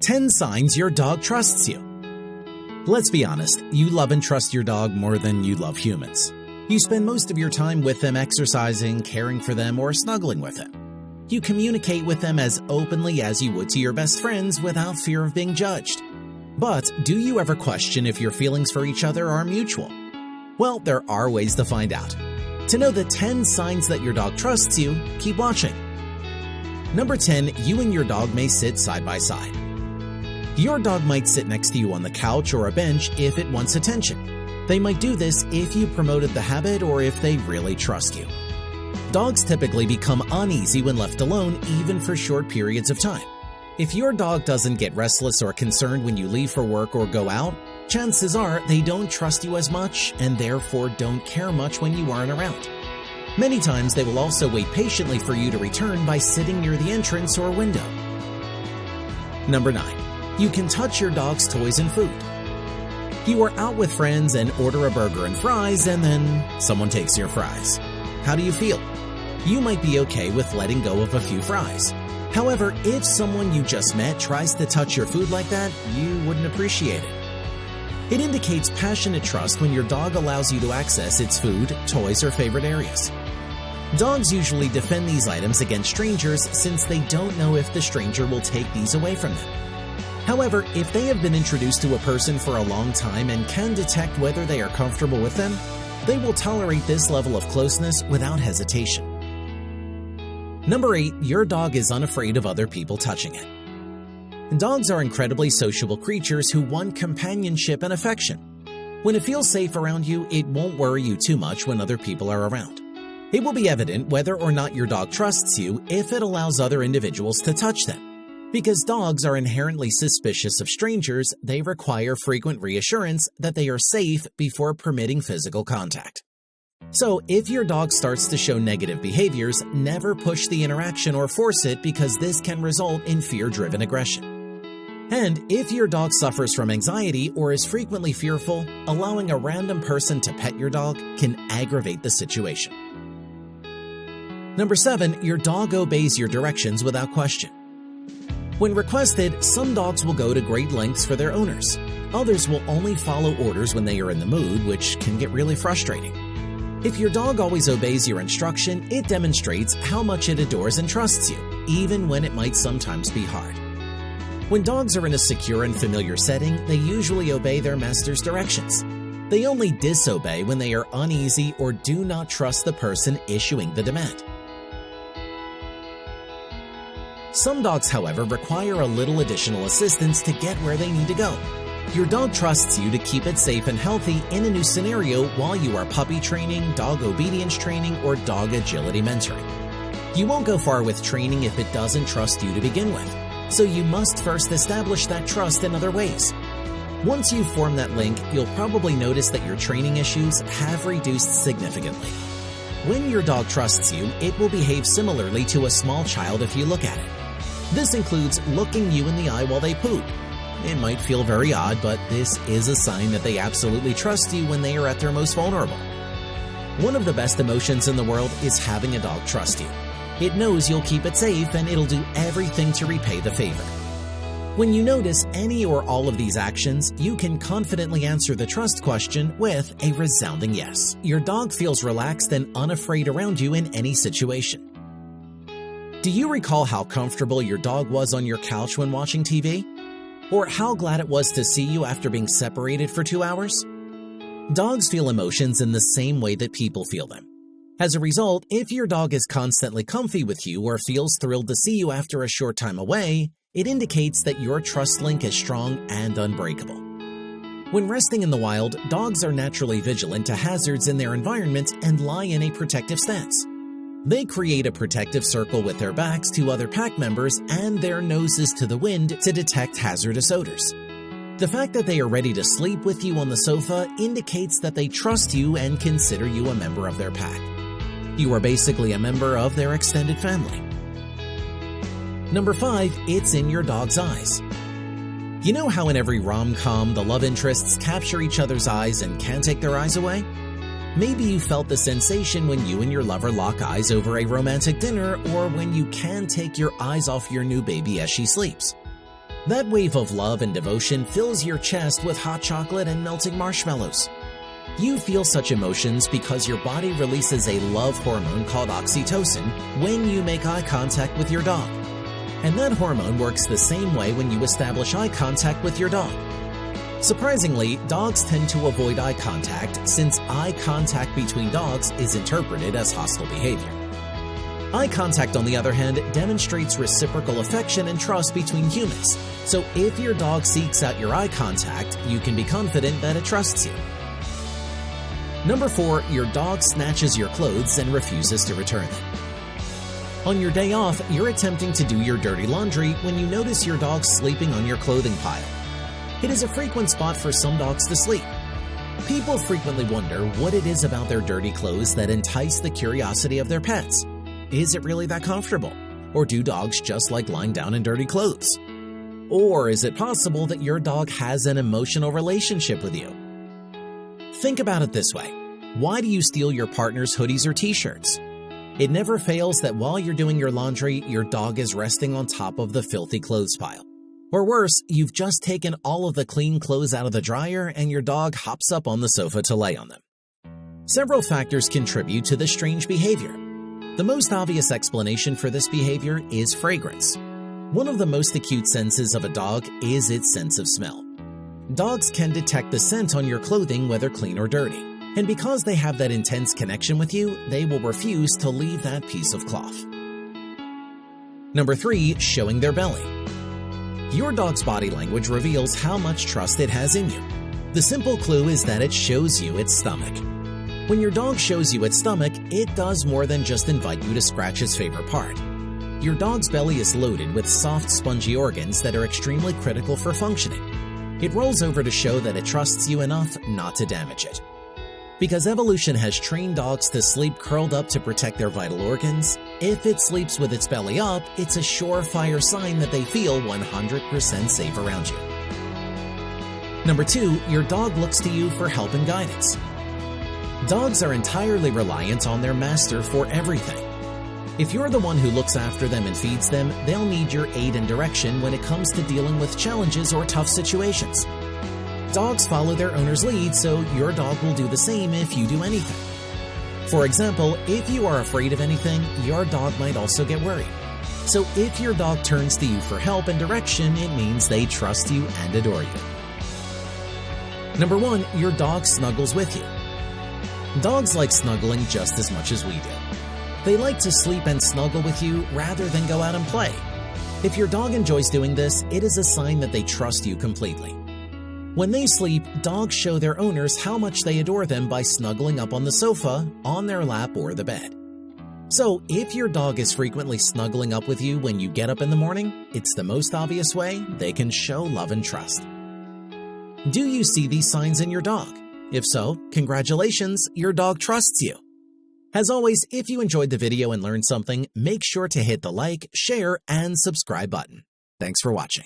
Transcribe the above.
10 signs your dog trusts you. Let's be honest, you love and trust your dog more than you love humans. You spend most of your time with them exercising, caring for them, or snuggling with them. You communicate with them as openly as you would to your best friends without fear of being judged. But do you ever question if your feelings for each other are mutual? Well, there are ways to find out. To know the 10 signs that your dog trusts you, keep watching. Number 10, you and your dog may sit side by side. Your dog might sit next to you on the couch or a bench if it wants attention. They might do this if you promoted the habit or if they really trust you. Dogs typically become uneasy when left alone, even for short periods of time. If your dog doesn't get restless or concerned when you leave for work or go out, chances are they don't trust you as much and therefore don't care much when you aren't around. Many times they will also wait patiently for you to return by sitting near the entrance or window. Number 9. You can touch your dog's toys and food. You are out with friends and order a burger and fries, and then someone takes your fries. How do you feel? You might be okay with letting go of a few fries. However, if someone you just met tries to touch your food like that, you wouldn't appreciate it. It indicates passionate trust when your dog allows you to access its food, toys, or favorite areas. Dogs usually defend these items against strangers since they don't know if the stranger will take these away from them. However, if they have been introduced to a person for a long time and can detect whether they are comfortable with them, they will tolerate this level of closeness without hesitation. Number 8, your dog is unafraid of other people touching it. Dogs are incredibly sociable creatures who want companionship and affection. When it feels safe around you, it won't worry you too much when other people are around. It will be evident whether or not your dog trusts you if it allows other individuals to touch them. Because dogs are inherently suspicious of strangers, they require frequent reassurance that they are safe before permitting physical contact. So, if your dog starts to show negative behaviors, never push the interaction or force it because this can result in fear-driven aggression. And if your dog suffers from anxiety or is frequently fearful, allowing a random person to pet your dog can aggravate the situation. Number 7, your dog obeys your directions without question. When requested, some dogs will go to great lengths for their owners. Others will only follow orders when they are in the mood, which can get really frustrating. If your dog always obeys your instruction, it demonstrates how much it adores and trusts you, even when it might sometimes be hard. When dogs are in a secure and familiar setting, they usually obey their master's directions. They only disobey when they are uneasy or do not trust the person issuing the demand. Some dogs, however, require a little additional assistance to get where they need to go. Your dog trusts you to keep it safe and healthy in a new scenario while you are puppy training, dog obedience training, or dog agility mentoring. You won't go far with training if it doesn't trust you to begin with, so you must first establish that trust in other ways. Once you form that link, you'll probably notice that your training issues have reduced significantly. When your dog trusts you, it will behave similarly to a small child if you look at it. This includes looking you in the eye while they poop. It might feel very odd, but this is a sign that they absolutely trust you when they are at their most vulnerable. One of the best emotions in the world is having a dog trust you. It knows you'll keep it safe and it'll do everything to repay the favor. When you notice any or all of these actions, you can confidently answer the trust question with a resounding yes. Your dog feels relaxed and unafraid around you in any situation. Do you recall how comfortable your dog was on your couch when watching TV? Or how glad it was to see you after being separated for 2 hours? Dogs feel emotions in the same way that people feel them. As a result, if your dog is constantly comfy with you or feels thrilled to see you after a short time away, it indicates that your trust link is strong and unbreakable. When resting in the wild, dogs are naturally vigilant to hazards in their environment and lie in a protective stance. They create a protective circle with their backs to other pack members and their noses to the wind to detect hazardous odors. The fact that they are ready to sleep with you on the sofa indicates that they trust you and consider you a member of their pack. You are basically a member of their extended family. Number 5, it's in your dog's eyes. You know how in every rom-com the love interests capture each other's eyes and can't take their eyes away? Maybe you felt the sensation when you and your lover lock eyes over a romantic dinner or when you can't take your eyes off your new baby as she sleeps. That wave of love and devotion fills your chest with hot chocolate and melting marshmallows. You feel such emotions because your body releases a love hormone called oxytocin when you make eye contact with your dog. And that hormone works the same way when you establish eye contact with your dog. Surprisingly, dogs tend to avoid eye contact since eye contact between dogs is interpreted as hostile behavior. Eye contact, on the other hand, demonstrates reciprocal affection and trust between humans. So if your dog seeks out your eye contact, you can be confident that it trusts you. Number 4, your dog snatches your clothes and refuses to return them. On your day off, you're attempting to do your dirty laundry when you notice your dog sleeping on your clothing pile. It is a frequent spot for some dogs to sleep. People frequently wonder what it is about their dirty clothes that entice the curiosity of their pets. Is it really that comfortable? Or do dogs just like lying down in dirty clothes? Or is it possible that your dog has an emotional relationship with you? Think about it this way. Why do you steal your partner's hoodies or t-shirts? It never fails that while you're doing your laundry, your dog is resting on top of the filthy clothes pile. Or worse, you've just taken all of the clean clothes out of the dryer and your dog hops up on the sofa to lay on them. Several factors contribute to this strange behavior. The most obvious explanation for this behavior is fragrance. One of the most acute senses of a dog is its sense of smell. Dogs can detect the scent on your clothing, whether clean or dirty. And because they have that intense connection with you, they will refuse to leave that piece of cloth. Number 3, showing their belly. Your dog's body language reveals how much trust it has in you. The simple clue is that it shows you its stomach. When your dog shows you its stomach, it does more than just invite you to scratch its favorite part. Your dog's belly is loaded with soft, spongy organs that are extremely critical for functioning. It rolls over to show that it trusts you enough not to damage it. Because evolution has trained dogs to sleep curled up to protect their vital organs, if it sleeps with its belly up, it's a surefire sign that they feel 100% safe around you. Number 2, your dog looks to you for help and guidance. Dogs are entirely reliant on their master for everything. If you're the one who looks after them and feeds them, they'll need your aid and direction when it comes to dealing with challenges or tough situations. Dogs follow their owner's lead, so your dog will do the same if you do anything. For example, if you are afraid of anything, your dog might also get worried. So if your dog turns to you for help and direction, it means they trust you and adore you. Number 1, your dog snuggles with you. Dogs like snuggling just as much as we do. They like to sleep and snuggle with you rather than go out and play. If your dog enjoys doing this, it is a sign that they trust you completely. When they sleep, dogs show their owners how much they adore them by snuggling up on the sofa, on their lap, or the bed. So, if your dog is frequently snuggling up with you when you get up in the morning, it's the most obvious way they can show love and trust. Do you see these signs in your dog? If so, congratulations, your dog trusts you. As always, if you enjoyed the video and learned something, make sure to hit the like, share, and subscribe button. Thanks for watching.